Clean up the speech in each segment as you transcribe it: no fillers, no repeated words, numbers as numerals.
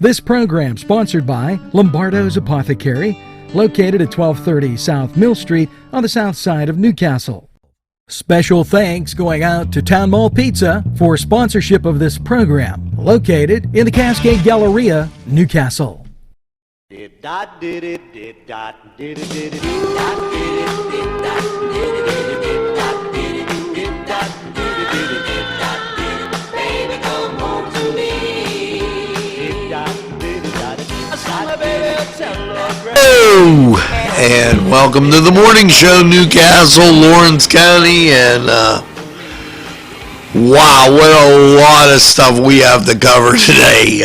This program sponsored by Lombardo's Apothecary, located at 1230 South Mill Street on the south side of Newcastle. Special thanks going out to Town Mall Pizza for sponsorship of this program, located in the Cascade Galleria, Newcastle. Hello, and welcome to the morning show, Newcastle, Lawrence County, and wow, what a lot of stuff we have to cover today.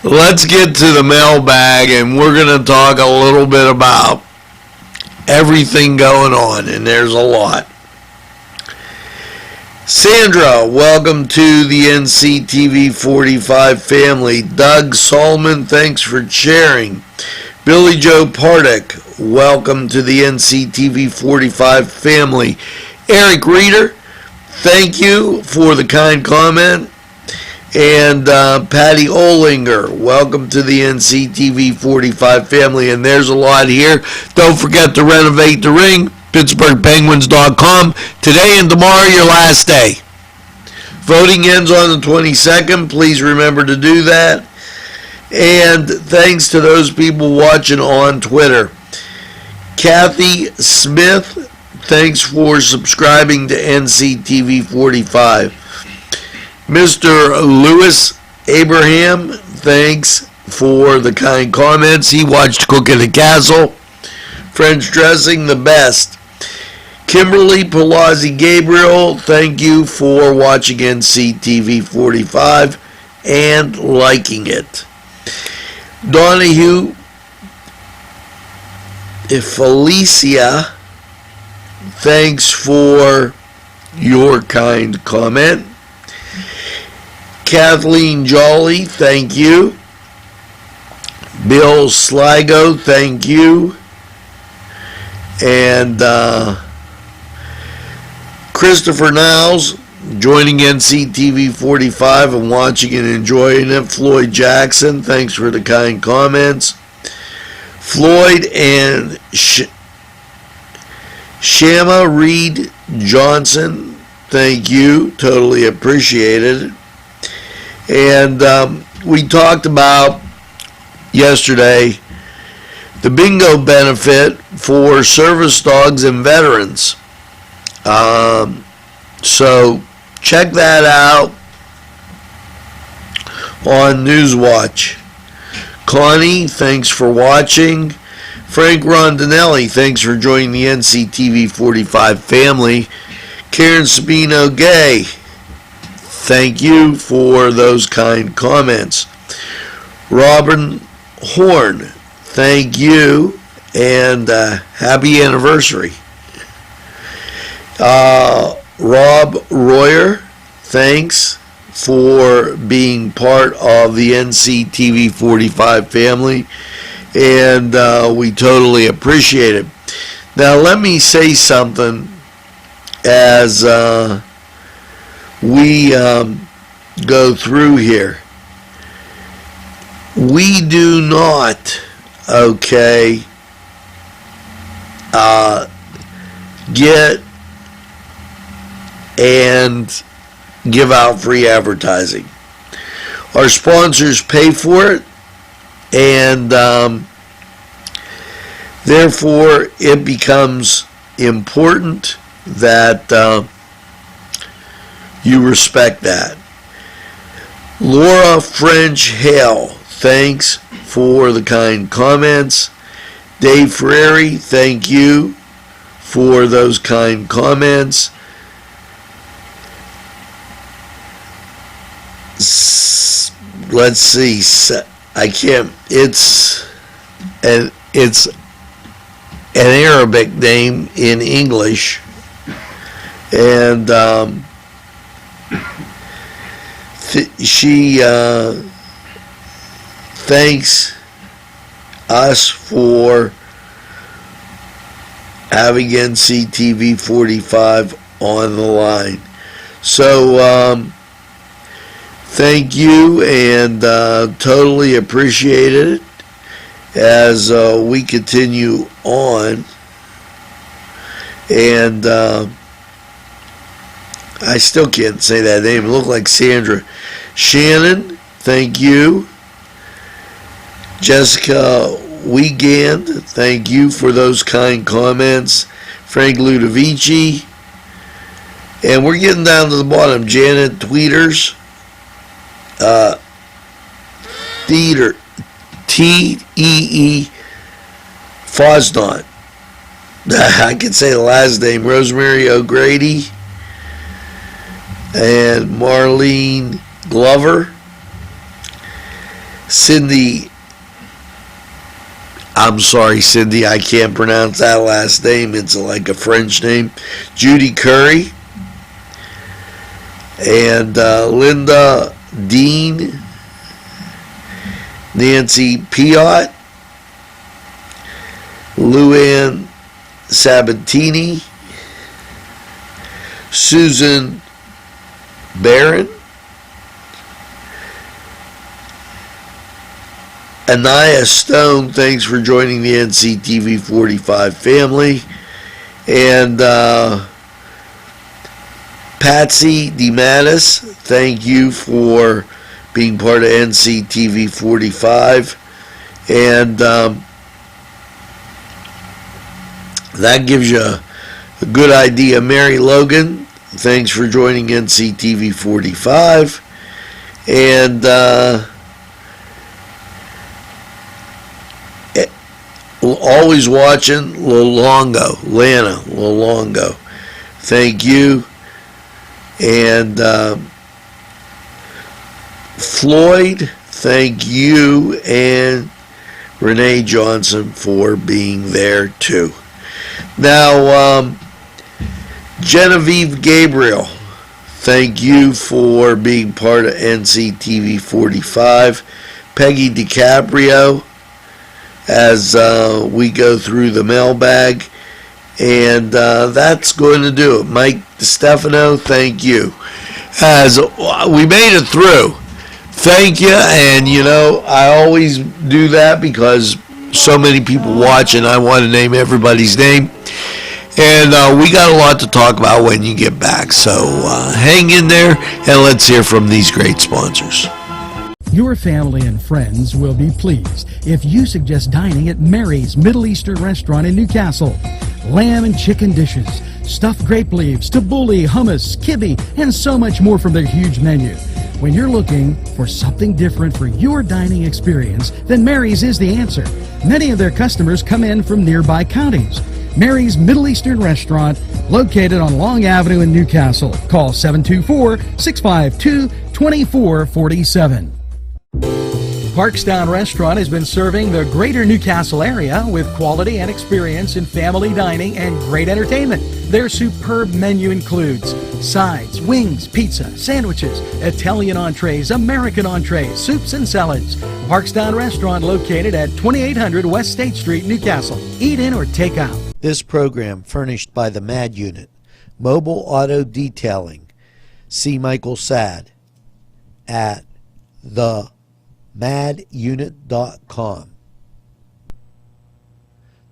Let's get to the mailbag, and we're going to talk a little bit about everything going on, and there's a lot. Sandra, welcome to the NCTV45 family. Doug Solomon, thanks for sharing. Billy Joe Pardick, welcome to the NCTV45 family. Eric Reeder, thank you for the kind comment. And Patty Olinger, welcome to the NCTV45 family. And there's a lot here. Don't forget to renovate the ring. PittsburghPenguins.com. Today and tomorrow, your last day. Voting ends on the 22nd. Please remember to do that. And thanks to those people watching on Twitter. Kathy Smith, thanks for subscribing to NCTV45. Mr. Lewis Abraham, thanks for the kind comments. He watched Cook in the Castle. French dressing, the best. Kimberly Palazzi Gabriel, thank you for watching NCTV45 and liking it. Donahue Felicia, thanks for your kind comment. Kathleen Jolly, thank you. Bill Sligo, thank you. And Christopher Niles, joining NCTV45 and watching and enjoying it. Floyd Jackson, thanks for the kind comments. Floyd and Shama Reed Johnson, thank you. Totally appreciated it. And we talked about yesterday the bingo benefit for service dogs and veterans. So check that out on Newswatch. Connie, thanks for watching. Frank Rondinelli, thanks for joining the NCTV45 family. Karen Sabino Gay, thank you for those kind comments. Robin Horn, thank you, and happy anniversary. Rob Royer, thanks for being part of the NCTV45 family, and we totally appreciate it. Now, let me say something as we go through here. We do not, get and give out free advertising. Our sponsors pay for it, and therefore it becomes important that you respect that. Laura French Hale, thanks for the kind comments. Dave Ferrari, thank you for those kind comments. Let's see, I can't, it's an Arabic name in English, and she thanks us for having NCTV45 on the line. So thank you, and totally appreciate it as we continue on. And I still can't say that name. It looked like Sandra. Shannon, thank you. Jessica Wiegand, thank you for those kind comments. Frank Ludovici. And we're getting down to the bottom. Janet Tweeters. Theater. T-E-E Fosnot. I can say the last name. Rosemary O'Grady. And Marlene Glover. Cindy. I'm sorry, Cindy, I can't pronounce that last name. It's like a French name. Judy Curry. And Linda Dean. Nancy Piot. Luann Sabatini. Susan Barron. Anaya Stone, thanks for joining the NCTV45 family. And Patsy DeMattis, thank you for being part of NCTV45. And that gives you a good idea. Mary Logan, thanks for joining NCTV45. And always watching Lana Lolongo, thank you. And Floyd, thank you. And Renee Johnson for being there too. Now, Genevieve Gabriel, thank you for being part of NCTV45. Peggy DiCaprio, as we go through the mailbag. And that's going to do it. Mike DiStefano, thank you. As we made it through, thank you. And, you know, I always do that because so many people watch and I want to name everybody's name. And we got a lot to talk about when you get back. So hang in there and let's hear from these great sponsors. Your family and friends will be pleased if you suggest dining at Mary's Middle Eastern Restaurant in Newcastle. Lamb and chicken dishes, stuffed grape leaves, tabbouleh, hummus, kibbe, and so much more from their huge menu. When you're looking for something different for your dining experience, then Mary's is the answer. Many of their customers come in from nearby counties. Mary's Middle Eastern Restaurant, located on Long Avenue in Newcastle. Call 724-652-2447. Parkstown Restaurant has been serving the greater Newcastle area with quality and experience in family dining and great entertainment. Their superb menu includes sides, wings, pizza, sandwiches, Italian entrees, American entrees, soups and salads. Parkstown Restaurant located at 2800 West State Street, Newcastle. Eat in or take out. This program furnished by the MAD Unit, Mobile Auto Detailing. See Michael Sad at themadunit.com.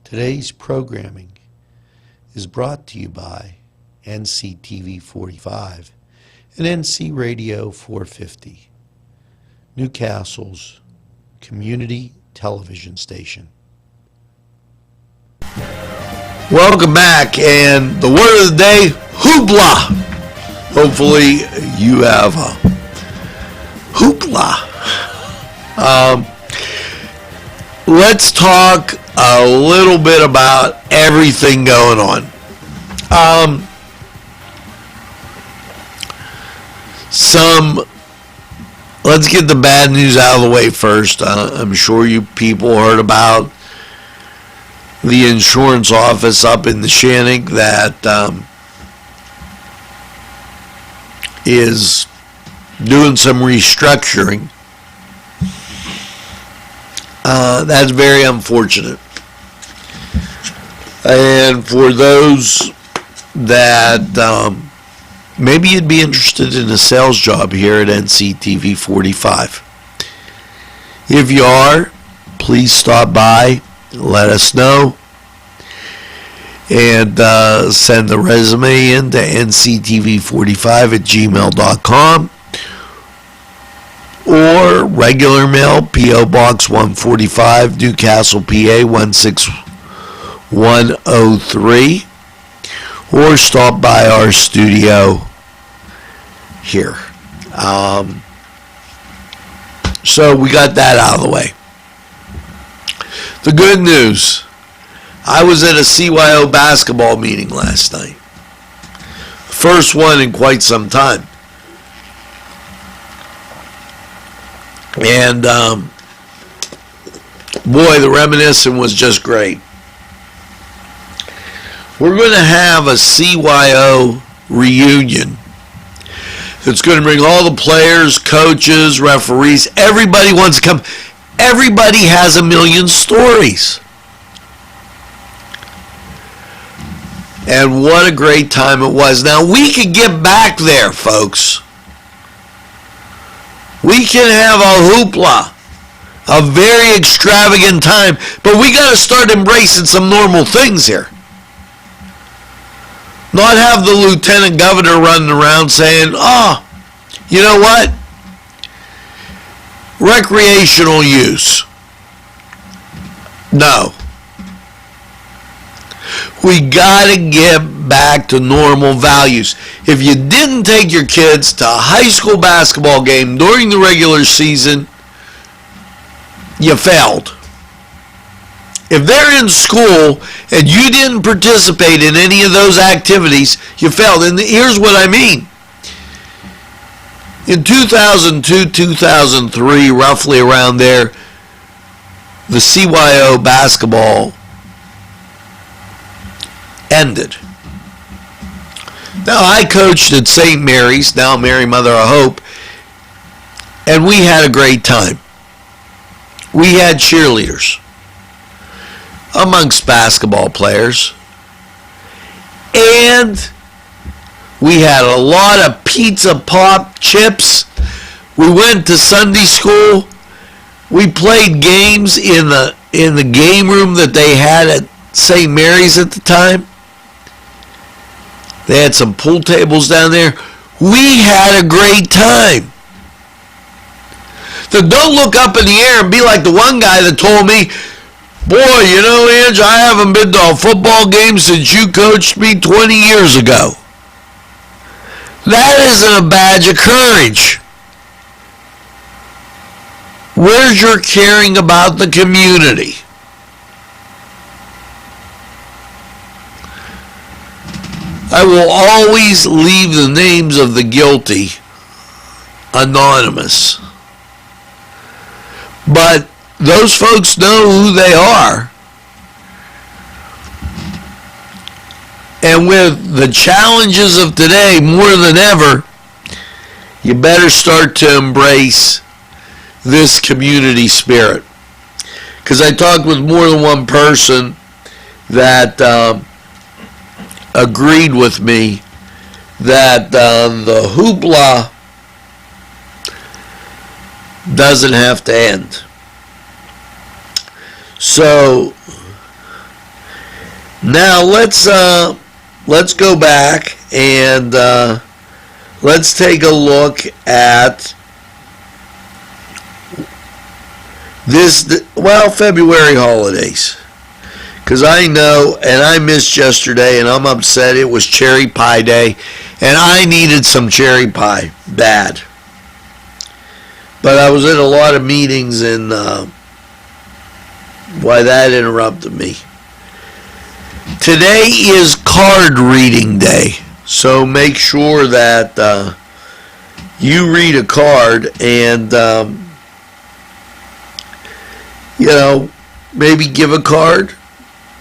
Today's programming is brought to you by NCTV45 and NC Radio 450, Newcastle's community television station. Welcome back, and the word of the day, hoopla. Hopefully you have a hoopla. Let's talk a little bit about everything going on. Let's get the bad news out of the way first. I'm sure you people heard about the insurance office up in the Shannick that is doing some restructuring. That's very unfortunate. And for those that maybe you'd be interested in a sales job here at NCTV 45. If you are, please stop by, let us know, and send the resume in to nctv45@gmail.com or regular mail, P.O. Box 145, Newcastle, PA 16103, or stop by our studio here. So we got that out of the way. The good news, I was at a CYO basketball meeting last night. First one in quite some time. And boy, the reminiscing was just great. We're going to have a CYO reunion. It's going to bring all the players, coaches, referees. Everybody wants to come. Everybody has a million stories. And what a great time it was. Now, we could get back there, folks. We can have a hoopla, a very extravagant time, but we got to start embracing some normal things here. Not have the lieutenant governor running around saying, oh, you know what? Recreational use. No. We got to get back to normal values. If you didn't take your kids to a high school basketball game during the regular season, you failed. If they're in school and you didn't participate in any of those activities, you failed. And here's what I mean. In 2002, 2003, roughly around there, the CYO basketball ended. Now, I coached at St. Mary's, now Mary Mother of Hope, and we had a great time. We had cheerleaders amongst basketball players, and we had a lot of pizza, pop, chips. We went to Sunday school. We played games in the game room that they had at St. Mary's at the time. They had some pool tables down there. We had a great time. So don't look up in the air and be like the one guy that told me, boy, you know, Ange, I haven't been to a football game since you coached me 20 years ago. That isn't a badge of courage. Where's your caring about the community? I will always leave the names of the guilty anonymous. But those folks know who they are. And with the challenges of today, more than ever, you better start to embrace this community spirit. Because I talked with more than one person that agreed with me that the hoopla doesn't have to end. So now let's go back and let's take a look at February holidays. Because I know, and I missed yesterday, and I'm upset. It was cherry pie day, and I needed some cherry pie bad. But I was in a lot of meetings, and why that interrupted me. Today is card reading day, so make sure that you read a card and, maybe give a card.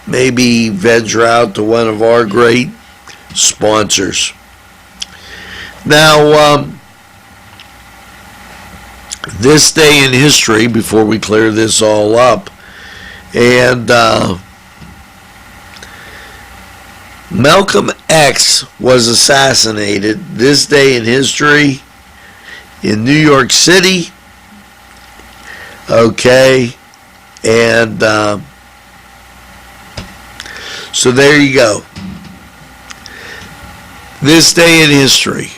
Maybe venture out to one of our great sponsors. Now, this day in history, before we clear this all up, and Malcolm X was assassinated this day in history in New York City. Okay, and so there you go. This day in history.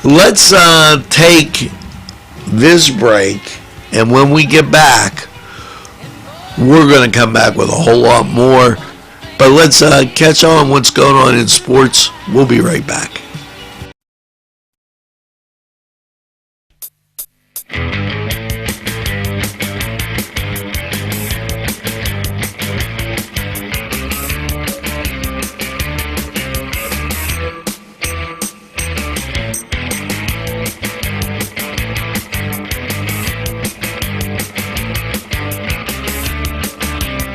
Let's take this break, and when we get back, we're going to come back with a whole lot more. But let's catch on what's going on in sports. We'll be right back.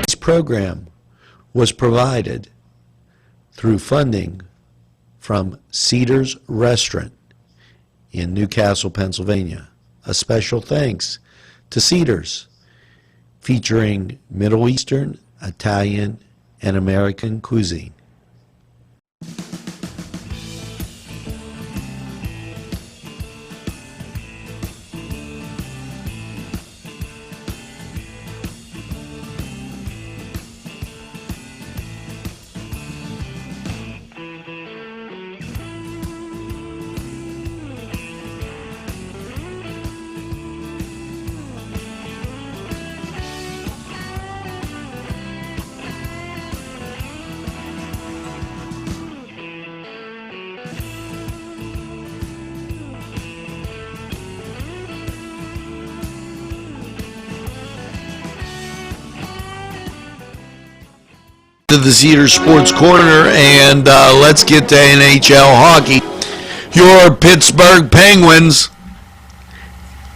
This program was provided through funding from Cedars Restaurant in Newcastle, Pennsylvania. A special thanks to Cedars, featuring Middle Eastern, Italian, and American cuisine. To the Cedars Sports Corner, and let's get to NHL hockey. Your Pittsburgh Penguins,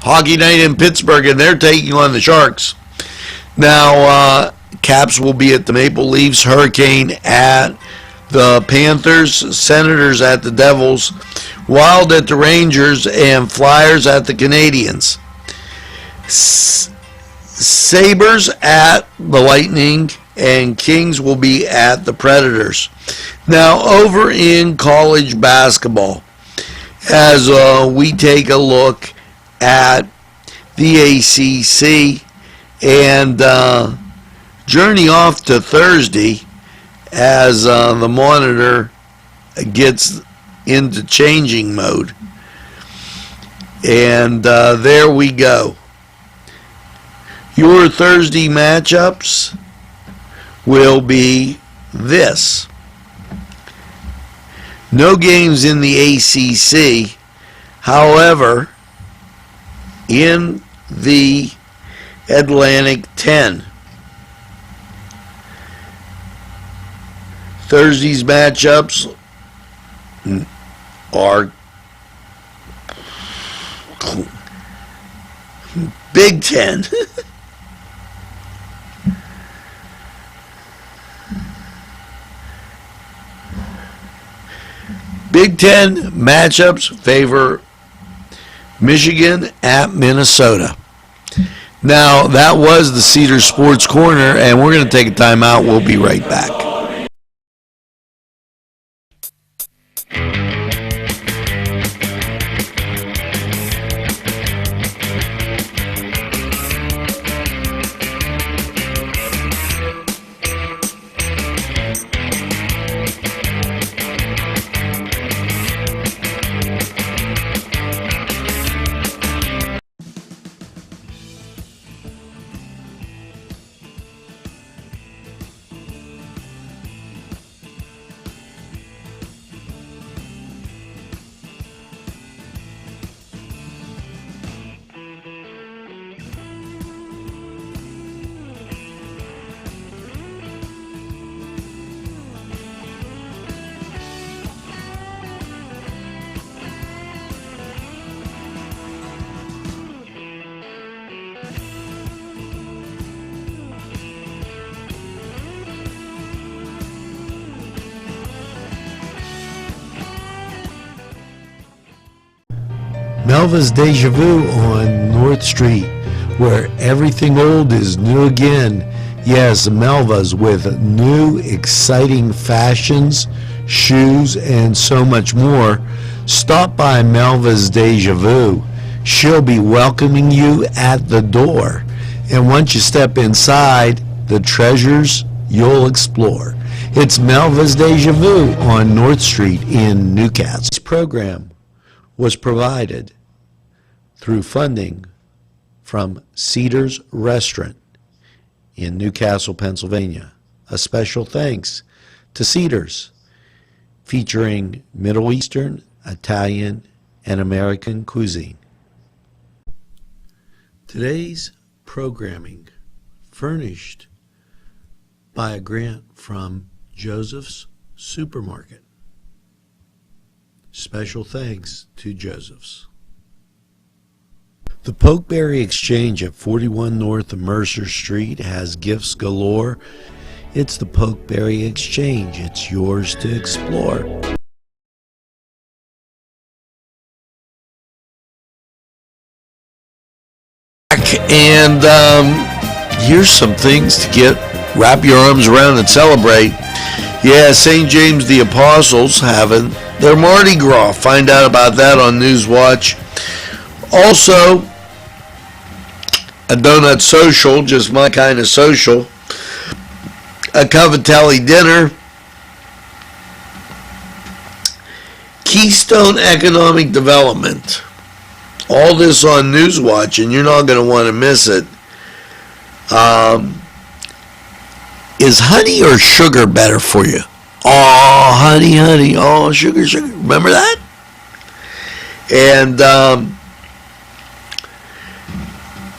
hockey night in Pittsburgh, and they're taking on the Sharks. Now, Caps will be at the Maple Leafs, Hurricane at the Panthers, Senators at the Devils, Wild at the Rangers, and Flyers at the Canadiens. Sabres at the Lightning, and Kings will be at the Predators. Now, over in college basketball, as we take a look at the ACC and journey off to Thursday as the monitor gets into changing mode. And there we go. Your Thursday matchups will be this. No games in the ACC. However, in the Atlantic 10, Thursday's matchups are Big Ten. Big Ten matchups favor Michigan at Minnesota. Now, that was the Cedar Sports Corner, and we're going to take a timeout. We'll be right back. Melva's Deja Vu on North Street, where everything old is new again, Yes, Melva's with new exciting fashions, shoes, and so much more. Stop by Melva's Deja Vu. She'll be welcoming you at the door. And once you step inside, the treasures you'll explore. It's Melva's Deja Vu on North Street in Newcastle. This program was provided through funding from Cedars Restaurant in Newcastle, Pennsylvania. A special thanks to Cedars, featuring Middle Eastern, Italian, and American cuisine. Today's programming furnished by a grant from Joseph's Supermarket. Special thanks to Joseph's. The Pokeberry Exchange at 41 North Mercer Street has gifts galore. It's the Pokeberry Exchange. It's yours to explore. And here's some things to wrap your arms around and celebrate. Yeah, St. James the Apostles having their Mardi Gras. Find out about that on Newswatch. Also, a donut social, just my kind of social. A Cavatelli dinner. Keystone Economic Development. All this on Newswatch, and you're not going to want to miss it. Is honey or sugar better for you? Oh, honey, honey. Oh, sugar, sugar. Remember that? And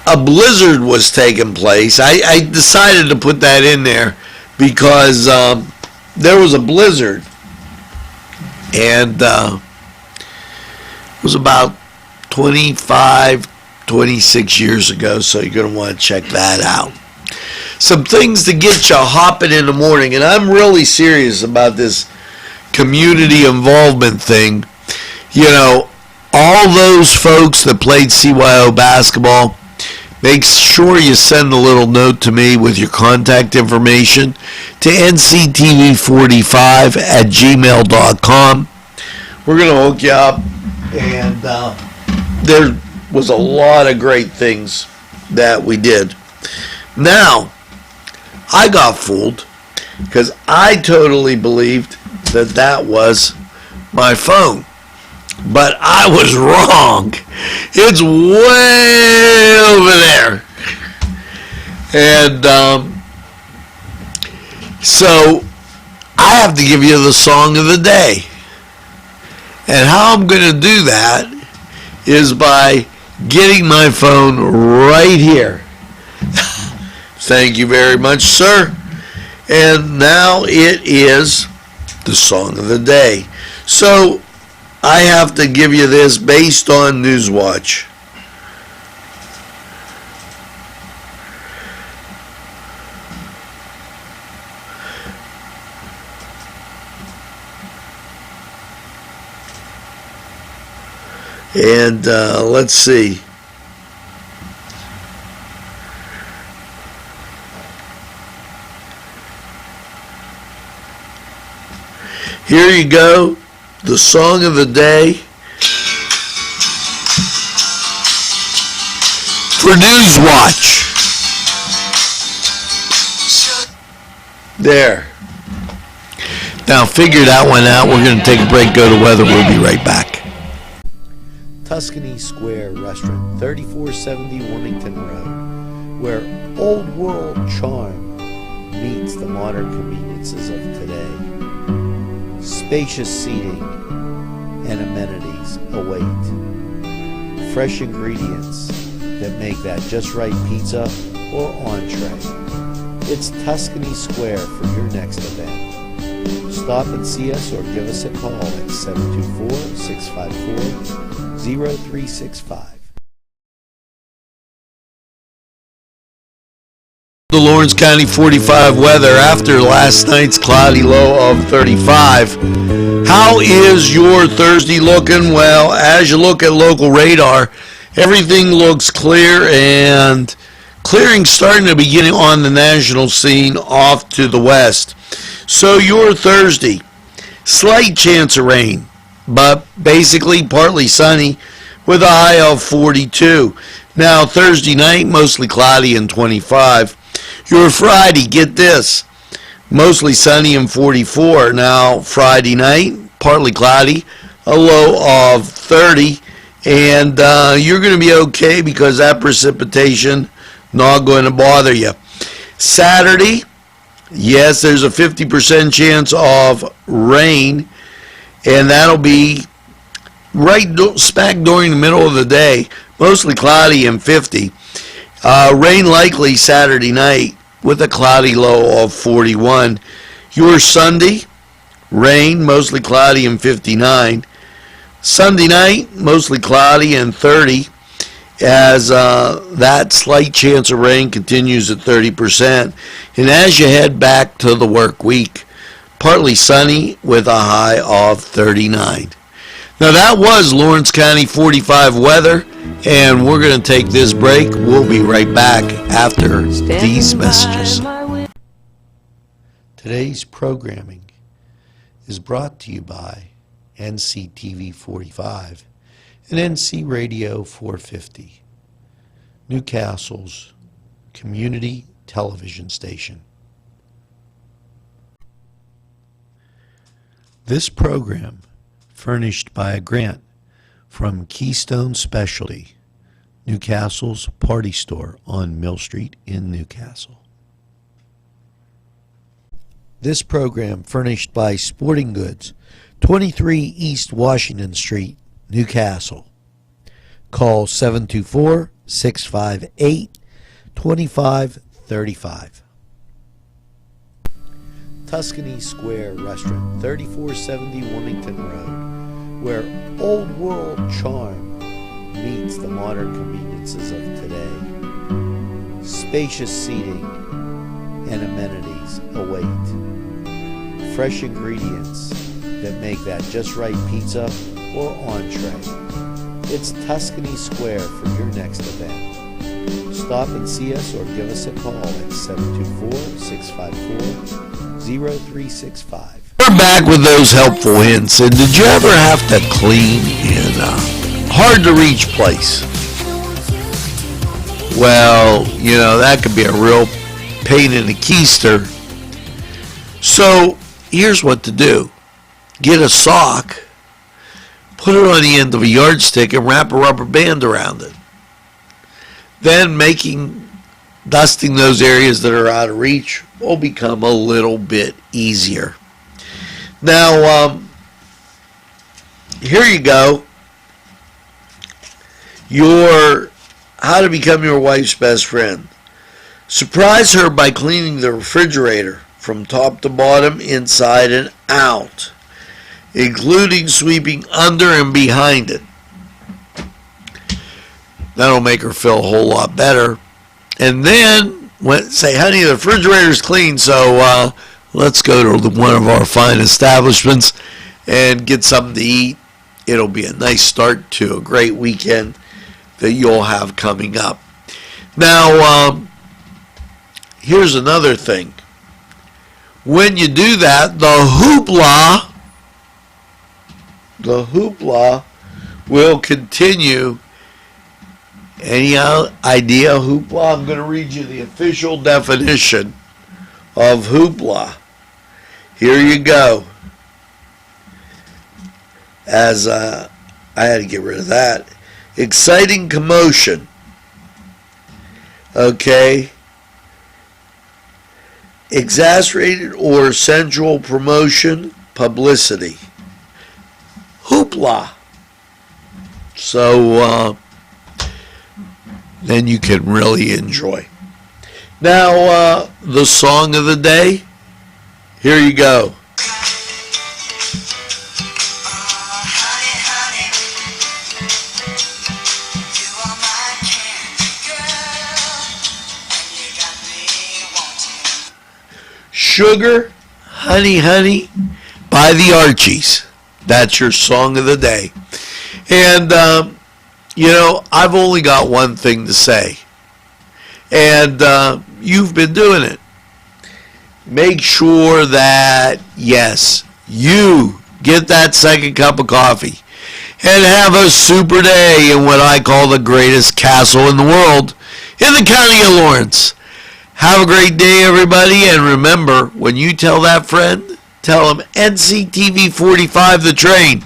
a blizzard was taking place. I decided to put that in there because there was a blizzard. And it was about 25, 26 years ago, so you're going to want to check that out. Some things to get you hopping in the morning, and I'm really serious about this community involvement thing. You know, all those folks that played CYO basketball, make sure you send a little note to me with your contact information to nctv45@gmail.com. We're going to hook you up, and there was a lot of great things that we did. Now, I got fooled because I totally believed that that was my phone. But I was wrong. It's way over there. And so I have to give you the song of the day. And how I'm going to do that is by getting my phone right here. Thank you very much, sir. And now it is the song of the day. So I have to give you this based on Newswatch. And let's see. Here you go. The song of the day for Newswatch. There. Now figure that one out. We're going to take a break, go to weather. We'll be right back. Tuscany Square Restaurant, 3470 Wilmington Road, where old world charm meets the modern conveniences of today. Spacious seating and amenities await. Fresh ingredients that make that just right pizza or entree. It's Tuscany Square for your next event. Stop and see us or give us a call at 724-654-0365. The Lawrence County 45 weather after last night's cloudy low of 35. How is your Thursday looking? Well, as you look at local radar, everything looks clear and Clearing starting to begin on the national scene off to the west. So your Thursday, slight chance of rain, but basically partly sunny with a high of 42. Now Thursday night, mostly cloudy and 25. Your Friday, get this, mostly sunny and 44. Now Friday night, partly cloudy, a low of 30. And you're going to be okay because that precipitation not going to bother you. Saturday, yes, there's a 50% chance of rain, and that'll be right smack during the middle of the day, mostly cloudy and 50. Rain likely Saturday night with a cloudy low of 41. Your Sunday, rain, mostly cloudy and 59. Sunday night, mostly cloudy and 30, as that slight chance of rain continues at 30%. And as you head back to the work week, partly sunny with a high of 39. Now that was Lawrence County 45 weather, and we're going to take this break. We'll be right back after these messages. Today's programming is brought to you by NCTV45 and NC Radio 450, Newcastle's community television station. This program furnished by a grant from Keystone Specialty, Newcastle's party store on Mill Street in Newcastle. This program furnished by Sporting Goods, 23 East Washington Street, Newcastle. Call 724-658-2535. Tuscany Square Restaurant, 3470 Wilmington Road, where old world charm meets the modern conveniences of today. Spacious seating and amenities await. Fresh ingredients that make that just right pizza or entree. It's Tuscany Square for your next event. Stop and see us or give us a call at 724-654-0365. We're back with those helpful hints. And did you ever have to clean in a hard to reach place? Well, you know, that could be a real pain in the keister. So here's what to do. Get a sock, put it on the end of a yardstick, and wrap a rubber band around it. Then dusting those areas that are out of reach will become a little bit easier. Now, here you go. How to become your wife's best friend. Surprise her by cleaning the refrigerator from top to bottom, inside and out, including sweeping under and behind it. That'll make her feel a whole lot better. And then say, honey, the refrigerator's clean, so let's go to one of our fine establishments and get something to eat. It'll be a nice start to a great weekend that you'll have coming up. Now, here's another thing. When you do that, the hoopla will continue. Any idea hoopla? I'm going to read you the official definition of hoopla. Here you go. As I had to get rid of that. Exciting commotion. Okay. Exaggerated or sensual promotion, publicity. Hoopla. So, then you can really enjoy. Now, the song of the day. Here you go. Sugar, Honey, Honey by the Archies. That's your song of the day. And, you know, I've only got one thing to say. and you've been doing it. Make sure that, yes, you get that second cup of coffee and have a super day in what I call the greatest castle in the world, in the county of Lawrence. Have a great day, everybody, and remember, when you tell that friend, tell them NCTV45 the train.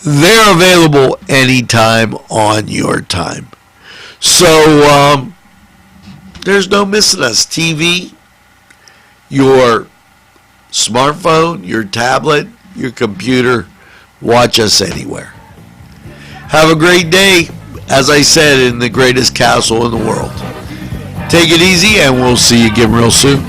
They're available anytime on your time. So, there's no missing us. TV, your smartphone, your tablet, your computer, watch us anywhere. Have a great day, as I said, in the greatest castle in the world. Take it easy, and we'll see you again real soon.